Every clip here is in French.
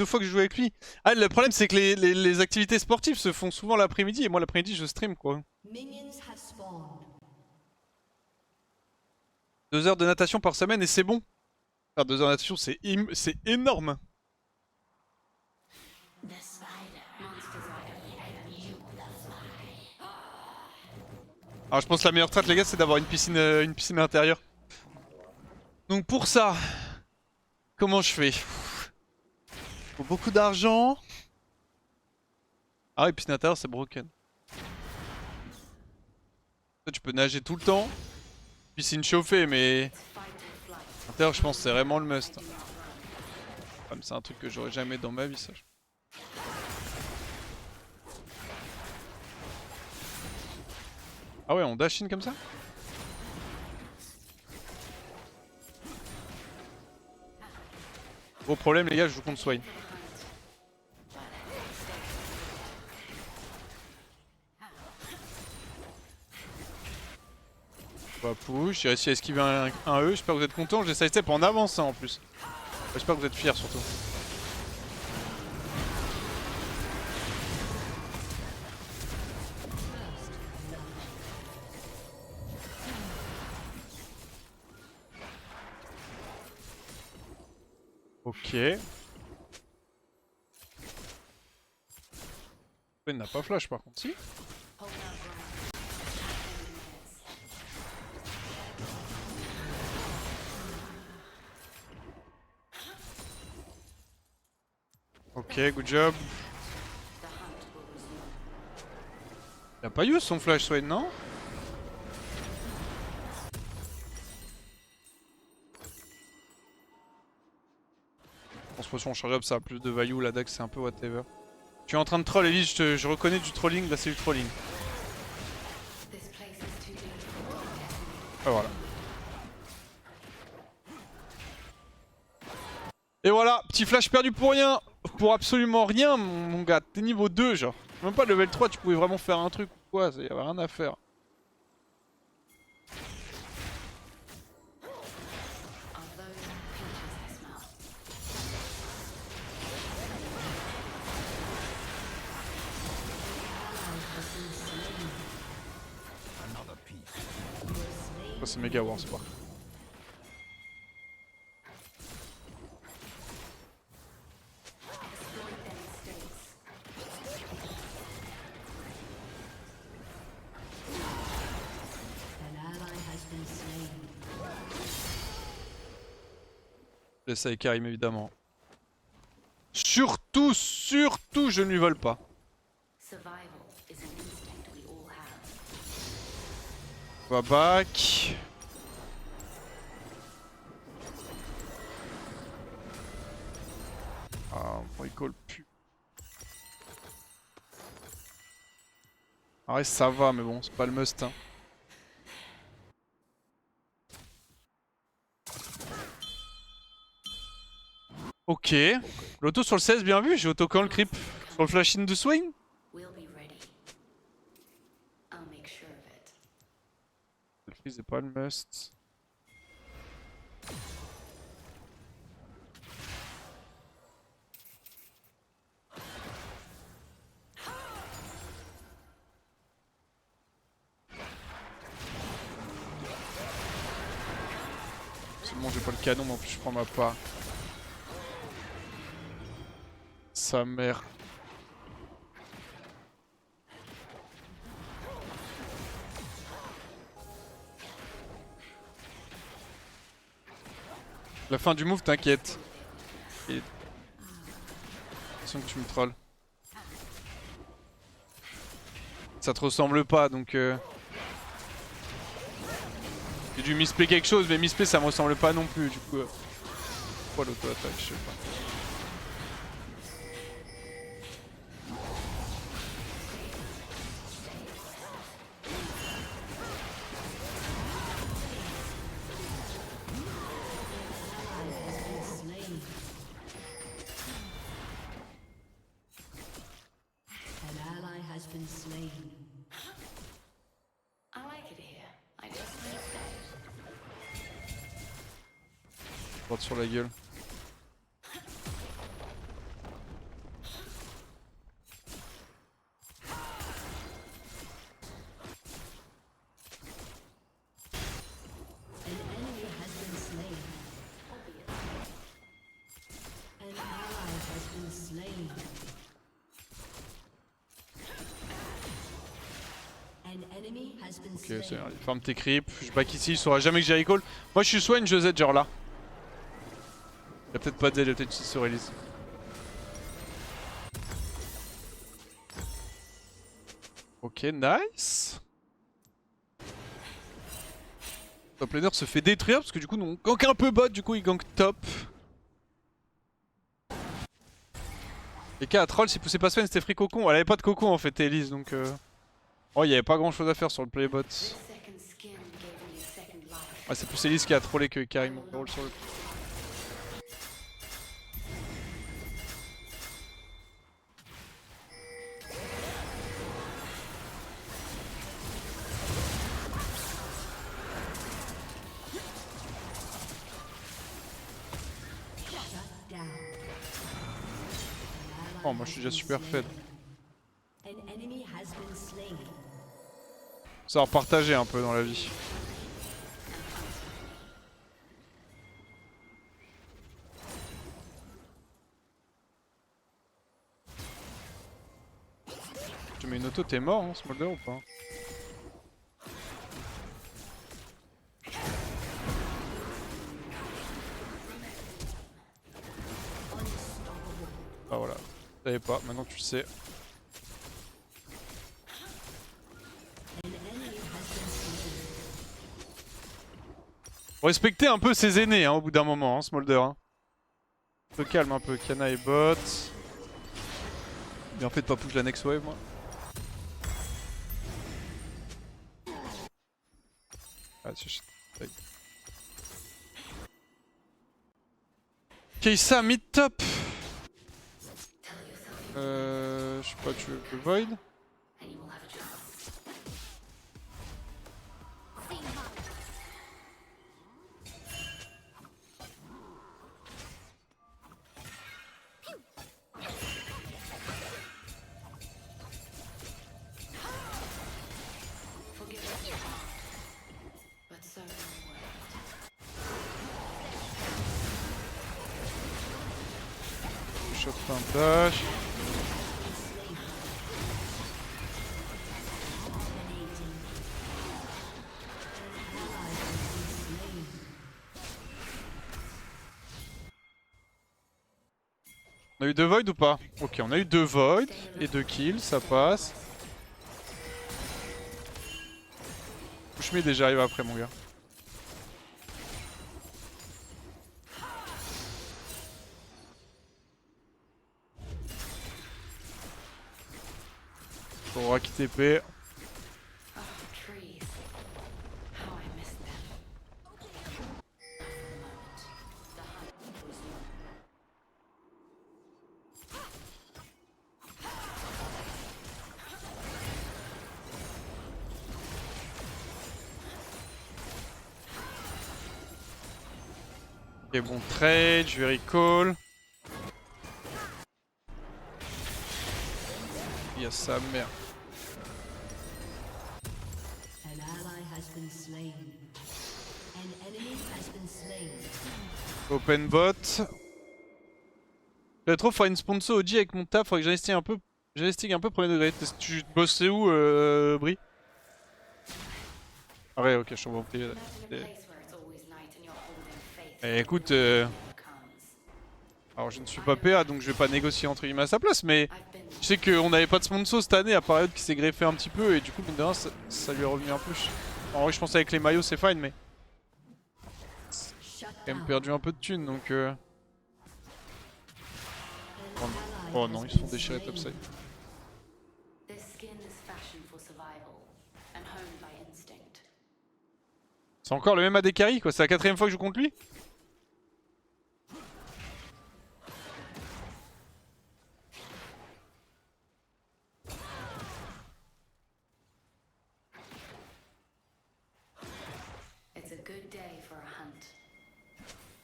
2 fois que je joue avec lui. Ah, le problème c'est que les activités sportives se font souvent l'après-midi et moi l'après-midi je stream quoi. 2 heures de natation par semaine et c'est bon. Faire 2 heures de natation c'est énorme. Alors je pense que la meilleure strat les gars c'est d'avoir une piscine intérieure. Donc pour ça, comment je fais? Faut beaucoup d'argent. Ah oui, piscine intérieure c'est broken. Toi, tu peux nager tout le temps. Piscine chauffée mais... Intérieur je pense que c'est vraiment le must. Comme c'est un truc que j'aurais jamais dans ma vie ça. Ah ouais on dash in comme ça? Gros problème les gars, je joue contre Swain. On va push, j'ai réussi à esquiver un E, j'espère que vous êtes contents, j'ai sidestep en avançant en plus. J'espère que vous êtes fiers surtout. Ok. Il n'a pas flash par contre, si. Ok, good job. Il a pas eu son flash Swain, non? Transposition chargeable, ça a plus de value, la deck c'est un peu whatever. Tu es en train de troll Elise, je reconnais du trolling, là c'est du trolling. Ah voilà. Et voilà, petit flash perdu pour rien. Pour absolument rien mon gars, t'es niveau 2 genre. Même pas level 3 tu pouvais vraiment faire un truc ou quoi, il y avait rien à faire. Ça c'est méga war, c'est pas. Laisse avec Karim évidemment. Surtout, je ne lui vole pas. On va back. Ah, mon recall pue. Ah ouais, ça va, mais bon, c'est pas le must. Hein. Ok. L'auto sur le 16, bien vu. J'ai auto quand le creep sur le flash in de swing. Le freeze c'est pas le must. C'est bon, j'ai pas le canon, mais en plus je prends ma part. Sa mère. La fin du move, t'inquiète. Et... l'impression que tu me trolls. Ça te ressemble pas, donc... J'ai dû misplay quelque chose, mais misplay ça me ressemble pas non plus, du coup... Pourquoi l'auto-attaque, je sais pas. Droite sur la gueule. slain. An enemy has been Ok, slain. c'est allez, farm tes creeps. Je back ici, il saura jamais que j'ai recall. Moi je suis soit une Josette genre là. Il y a peut-être pas de Z, il y a peut-être une sur Elise. Ok, nice. Top laner se fait détruire parce que du coup, nous on gank un peu bot, du coup il gank top. Les cas à troll, si poussait pas Sven, c'était free cocon. Elle avait pas de cocon en fait, Elise donc. Oh, il y avait pas grand chose à faire sur le playbot. Ouais, c'est plus Elise qui a trollé que Karim mon rôle sur le. Oh, moi je suis déjà super fed. An enemy has been slain. Ça va partager un peu dans la vie. Tu mets une auto, t'es mort, hein, Smolder ou pas? Ah voilà, tu savais pas, maintenant tu le sais. Faut respecter un peu ses aînés hein, au bout d'un moment, hein, Smolder. Hein. Se calme un peu, Kana et bot. Bien fait de pas push la next wave moi. Ah, c'est Kaysa mid top. Je sais pas, tu veux le void? Je shot un dash. On a eu 2 void ou pas? Ok, on a eu 2 void et 2 kills, ça passe. Push mid et j'arrive après mon gars. Pour Raki TP. Ok, bon trade, je vais recall. Il y a sa mère. An ally has been slain. An enemy has been slain. Open bot. J'avais trop faire une sponsor OG avec mon taf, faudrait que j'investigue un peu. J'investigue un peu premier degré. Tu bosses où, Bri? Ah ouais, ok, je t'en prie. Eh, écoute, alors je ne suis pas PA donc je vais pas négocier entre guillemets à sa place, mais je sais qu'on n'avait pas de sponsor cette année à part Riot qui s'est greffé un petit peu et du coup, mine de rien, ça lui est revenu un peu. En vrai, je pense avec les maillots c'est fine, mais Shut quand même down. perdu un peu de thunes donc. Oh non, ils se font déchirer topside. C'est encore le même AD carry quoi, c'est la 4ème fois que je joue contre lui.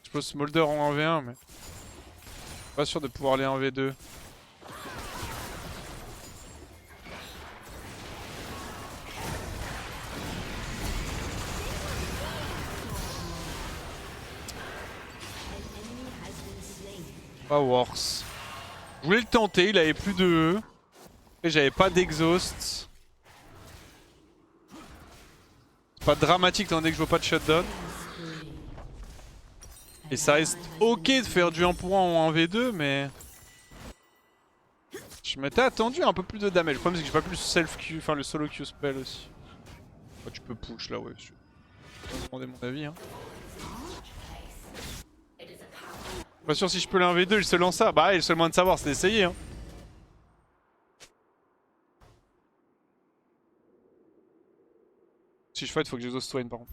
Je pose Smolder en 1v1 mais pas sûr de pouvoir aller en V2. Pas worse. Je voulais le tenter, il avait plus de E. Après j'avais pas d'exhaust. C'est pas dramatique étant donné que je vois pas de shutdown. Et ça reste ok de faire du 1 pour 1 en 1v2 mais... Je m'étais attendu un peu plus de damage. Le problème c'est que j'ai pas plus self Q, enfin le solo Q spell aussi. Oh, tu peux push là ouais. Je vais demander mon avis hein. Pas sûr si je peux l'1v2, il se lance ça. Bah ouais, le seul moyen de savoir c'est d'essayer hein. Si je fight faut que j'exhaust Swain par contre.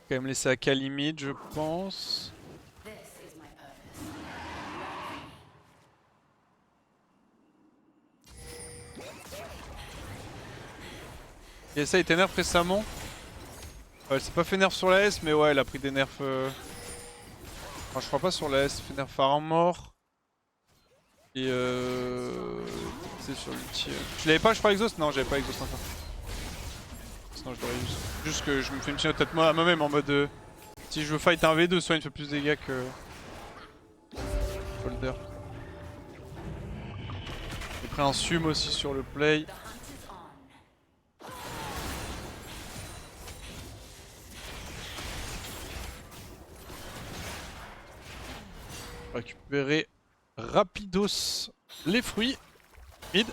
Quand même laisser à Kalimid je pense. Et ça il était nerf récemment. Ouais, elle s'est pas fait nerf sur la S mais ouais elle a pris des nerfs... Enfin je crois pas sur la S, elle fait nerf armor. Et c'est sur l'ulti. Tu l'avais pas je crois exhaust? Non j'avais pas exhaust encore. Sinon je l'aurais eu. Juste que je me fais une petite tête à moi-même en mode si je veux fight un V2 soit il me fait plus de dégâts que... Folder. J'ai pris un sum aussi sur le play. Récupérer rapidos les fruits. Mid.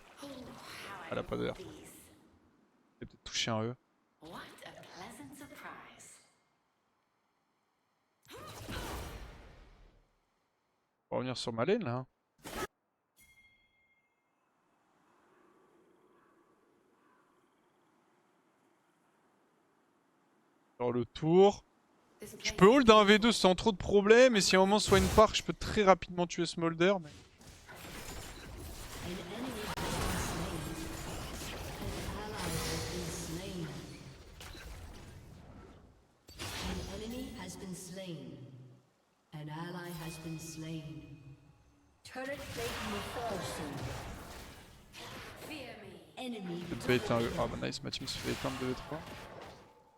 Elle a pas d'air. J'ai peut-être touché un E. On va revenir sur ma lane là. Sur le tour. Je peux hold un V2 sans trop de problèmes et si à un moment soit une park, je peux très rapidement tuer Smolder. Mais... An ally has been slain. Turret plate will fall soon. Fear me. Enemy. Je peux bait un E. Ah bah nice, ma team se fait éteindre 2v3.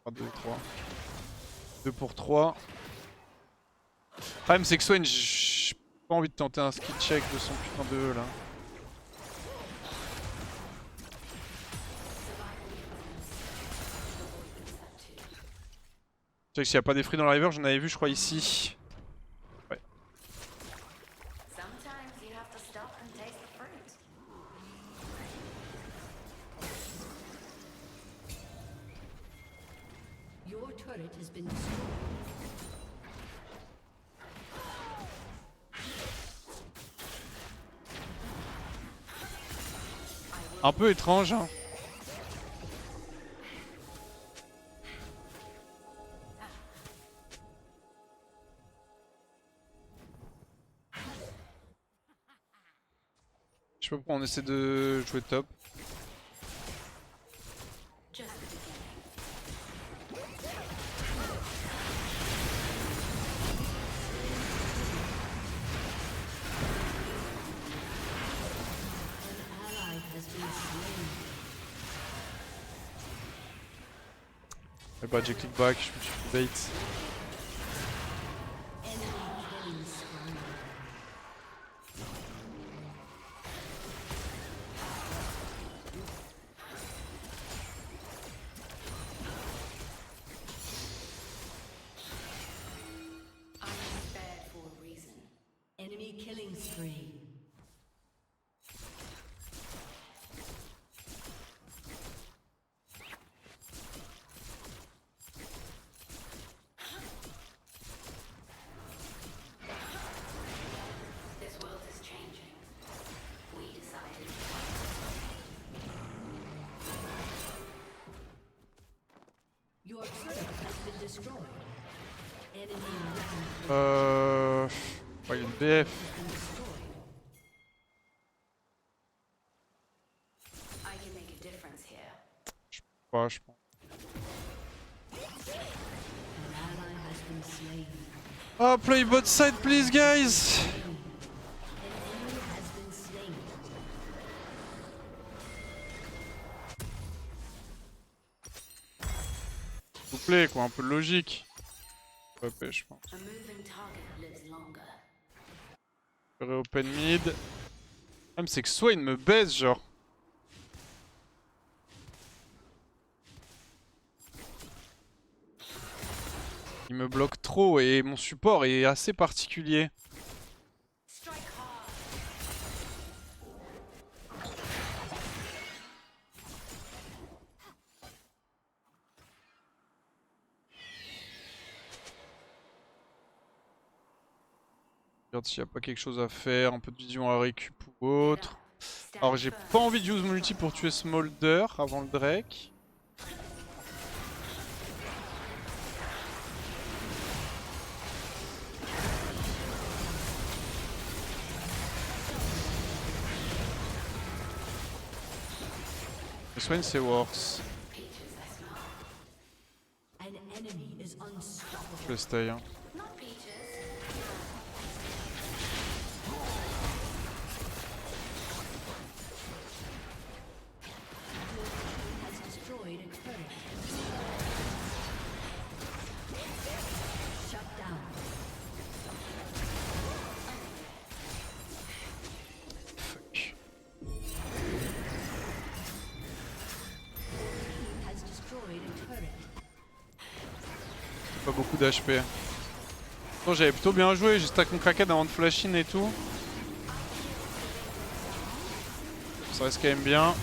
Enfin 2v3. 2 pour 3. Le problème c'est que Swain, j'ai pas envie de tenter un skill check de son putain de E là. Tu sais que s'il n'y a pas des fruits dans la river, j'en avais vu je crois ici. Ouais. Your turret has been destroyed. Un peu étrange hein. Je sais pas pourquoi on essaie de jouer top. Et bah j'ai click back, je me suis fait bait. Enemy killing spree. Your turret has been destroyed. Enemy Ouais, il y a une BF. Ouais, je pense. Oh, play bot side, please, guys! S'il vous plaît, quoi, un peu de logique. OP, je pense. A moving target lives longer. Je ferai open mid. Ah, mais c'est que Swain me baise, genre. Il me bloque trop et mon support est assez particulier. Strike hard. Regarde s'il n'y a pas quelque chose à faire, un peu de vision à récup ou autre. Stand Alors j'ai firm. pas envie de use multi pour tuer Smolder avant le Drake. Le Swain c'est worse. An enemy is unstoppable. Je le stay. Hein. Not Peaches. Has destroyed a turret. Shut down. Fuck. Has destroyed a turret. Pas beaucoup d'HP. Bon, j'avais plutôt bien joué, j'ai stack mon Kraken avant de flash in et tout. Ça reste quand même bien.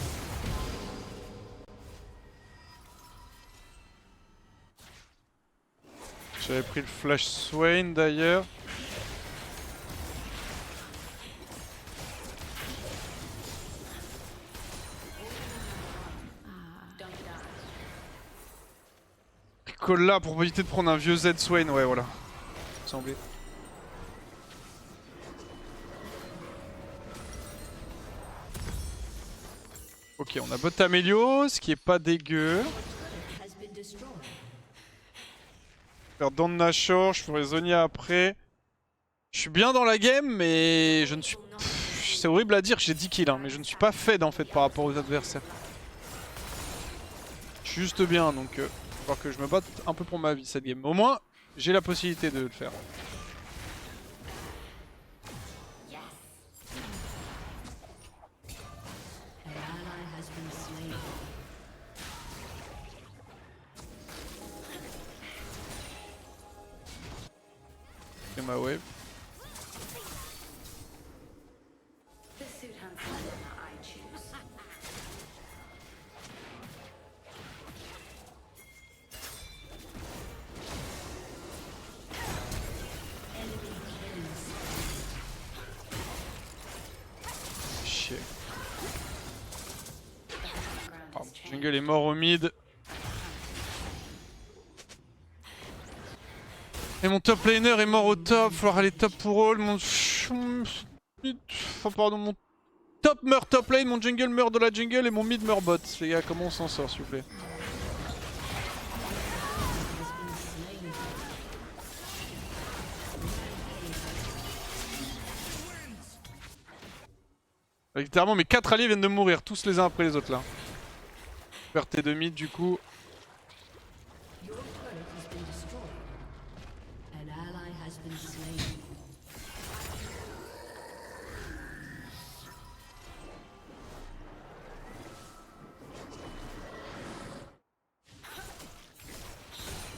J'avais pris le flash Swain d'ailleurs. Don't die. Call là pour éviter de prendre un vieux Z Swain, ouais voilà. Semblait. Ok, on a bot Amelio, ce qui est pas dégueu. Has been destroyed. Faire Don Nashor, je ferai Zonia après. Je suis bien dans la game, mais je ne suis. C'est horrible à dire, j'ai 10 kills, hein, mais je ne suis pas fed en fait par rapport aux adversaires. Je suis juste bien, donc il va falloir que je me batte un peu pour ma vie cette game. Au moins, j'ai la possibilité de le faire. An ally has been slain. C'est ma wave. The suit hunts the one I choose. Enemy kills. Chier. The background Oh, has changed. jungle est mort au mid. Et mon top laner est mort au top. Falloir aller top pour all. Mon. Enfin, pardon, mon top meurt top lane, mon jungle meurt de la jungle et mon mid meurt bot. Les gars, comment on s'en sort s'il vous plaît? Littéralement mes 4 alliés viennent de mourir, tous les uns après les autres là. Faire T2 mid du coup. Your turret has been destroyed. An ally has been slain.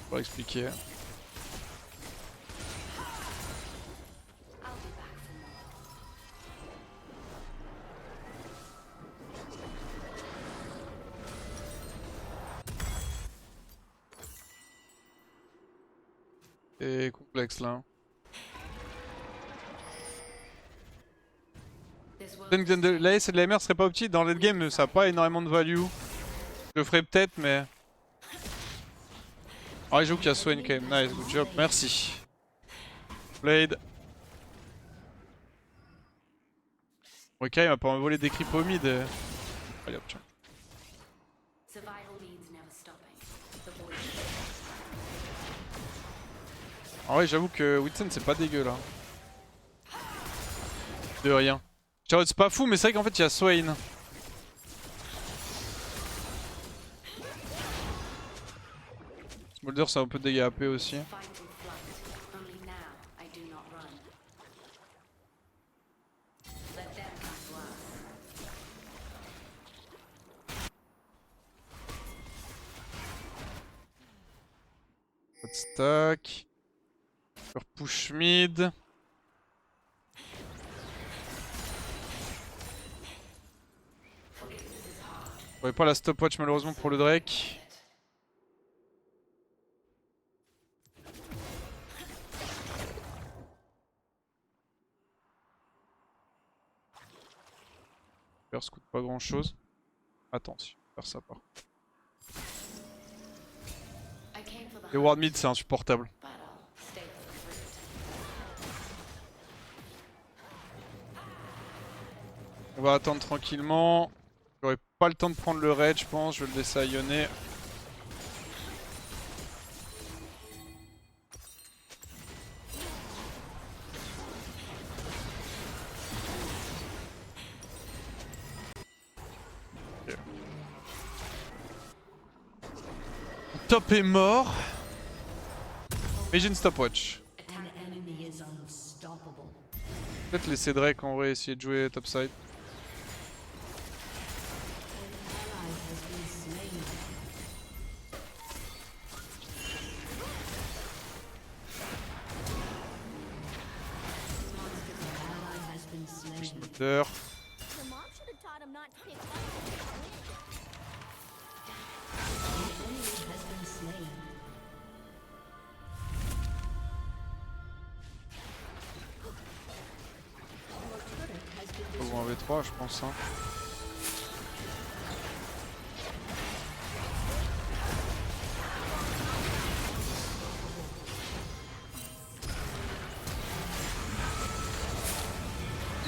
Pour expliquer. I'll be back for more. C'est complexe là. This world Peut-être que l'AS et de la MR serait pas opti dans le game, ça a pas énormément de value. Je le ferai peut-être mais. Ah j'avoue qu'il y a Swain quand même, nice, good job, merci. Blade. Ok, il m'a pas volé des creeps au mid. Allez hop, tiens. survival means never stopping. The void. En vrai j'avoue que Whitson c'est pas dégueu là. De rien. Ciao, c'est pas fou mais c'est vrai qu'en fait il y a Swain. Smolder ça a un peu de dégâts AP aussi. Fight in flight. Pas de stack. Sur push mid. Ouais, pas la stopwatch malheureusement pour le Drake. Ça coûte pas grand chose. Attention, faire ça par. Les ward mid c'est insupportable. On va attendre tranquillement. J'aurai pas le temps de prendre le raid je pense, je vais le laisser à Yone. Top est mort. Mais j'ai une stopwatch. Peut-être laisser Drake en vrai essayer de jouer topside. Splitter. Faut en V3 je pense hein.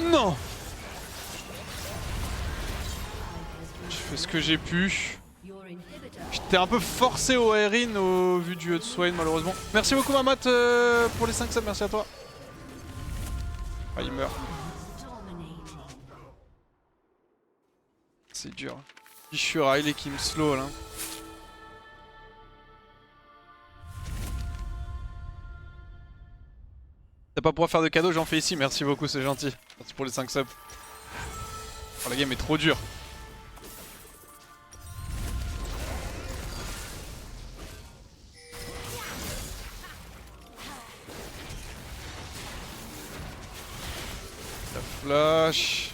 Non! Je fais ce que j'ai pu. J'étais un peu forcé au Erin au vu du Swain malheureusement. Merci beaucoup Mamat pour les 5 subs, merci à toi. Ah il meurt. C'est dur. Je suis Riley qui me slow là. T'as pas pouvoir faire de cadeaux, j'en fais ici, merci beaucoup, c'est gentil. Merci pour les 5 subs. Oh la game est trop dure. La flash.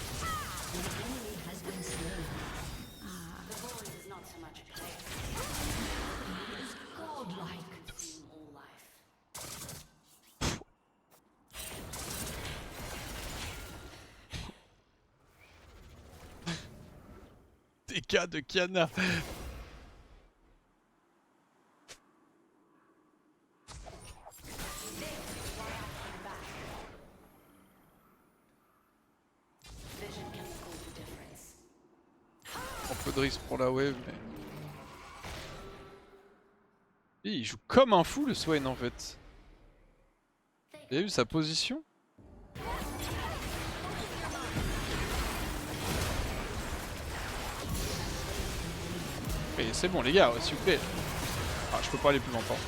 TK de Kiana. Un peu de risque pour la wave mais... Et il joue comme un fou le Swain en fait. Il a vu sa position? Et c'est bon les gars, s'il vous plaît. Ah je peux pas aller plus longtemps.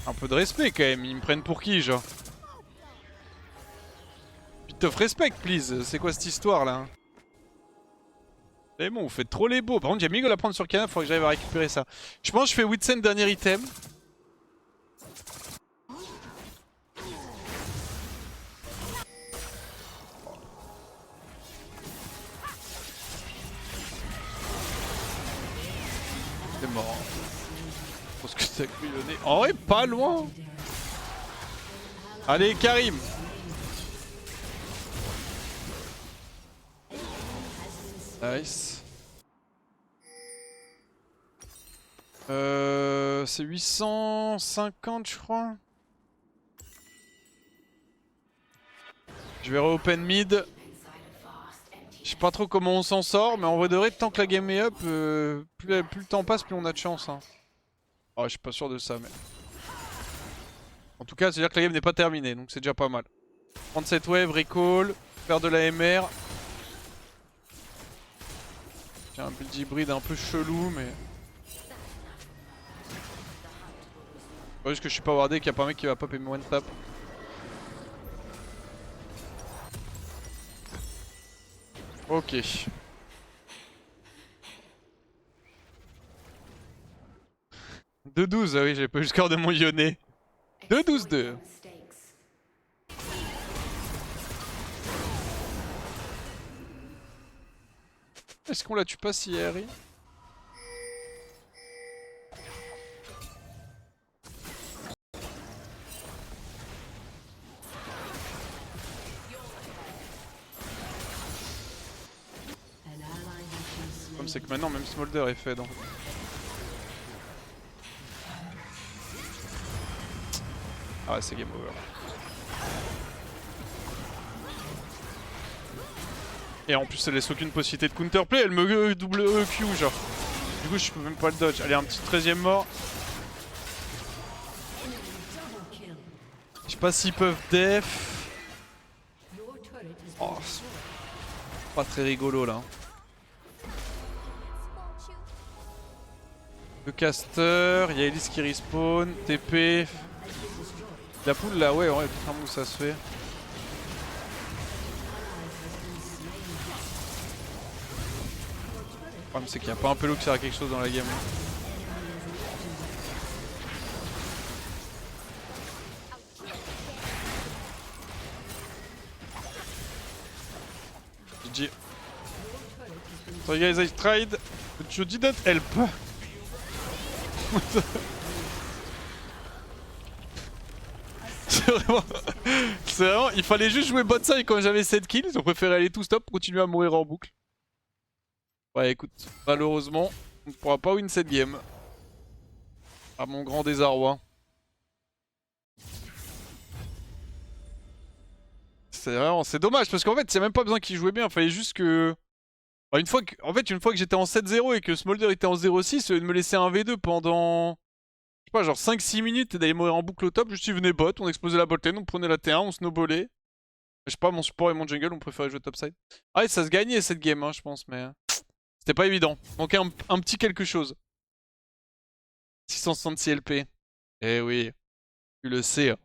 Un peu de respect quand même, ils me prennent pour qui genre? Bit of respect please, c'est quoi cette histoire là? C'est bon, vous faites trop les beaux. Par contre, il y a Miguel à prendre sur Kana, faudrait que j'arrive à récupérer ça. Je pense que je fais Whitsen dernier item. C'est mort. Je pense que c'est couillonné. En vrai, pas loin. Allez, Karim. Nice. C'est 850 je crois. Je vais re-open mid. Je sais pas trop comment on s'en sort, mais en vrai de vrai, tant que la game est up, plus le temps passe, plus on a de chance. Hein. Oh, je suis pas sûr de ça, mais... En tout cas, c'est-à-dire que la game n'est pas terminée, donc c'est déjà pas mal. Prendre cette wave, recall, faire de la MR. J'ai un build hybride un peu chelou, mais... C'est juste que je suis pas wardé, qu'il n'y a pas un mec qui va pop et me one tap. Ok. 2-12, ah oui, j'ai pas eu le score de mon Lyonnais. 2-12-2. Mistakes. Est-ce qu'on la tue pas si Harry? An ally has been Comme slain. c'est que maintenant même Smolder est fait donc. Ah ouais, c'est game over. Et en plus elle laisse aucune possibilité de counterplay, elle me double EQ genre. Du coup je peux même pas le dodge. Allez, un petit 13ème mort. Double kill. Je sais pas s'ils peuvent def. Your turret has been Oh, destroyed. pas très rigolo là. Le caster, il y a Elise qui respawn, TP. La poule là, ouais, putain, où ça se fait. Le problème c'est qu'il n'y a pas un pélo qui sert à quelque chose dans la game. GG. So guys, I tried, but you didn't help. C'est vraiment, il fallait juste jouer bot side quand j'avais 7 kills, ils ont préféré aller tout stop, continuer à mourir en boucle. Ouais, écoute, malheureusement, on ne pourra pas win cette game. À mon grand désarroi. C'est dommage parce qu'en fait, c'est même pas besoin qu'il jouait bien, il fallait juste que. Bah, une fois que j'étais en 7-0 et que Smolder était en 0-6, de me laisser un V2 pendant. Je sais pas, genre 5-6 minutes et d'aller mourir en boucle au top, juste il venait bot, on explosait la bot lane, on prenait la T1, on snowballait. Je sais pas, mon support et mon jungle, on préférait jouer topside. Ah ouais, ça se gagnait cette game, hein, je pense, mais. C'était pas évident. Manquait un petit quelque chose. 666 LP. Eh oui, tu le sais.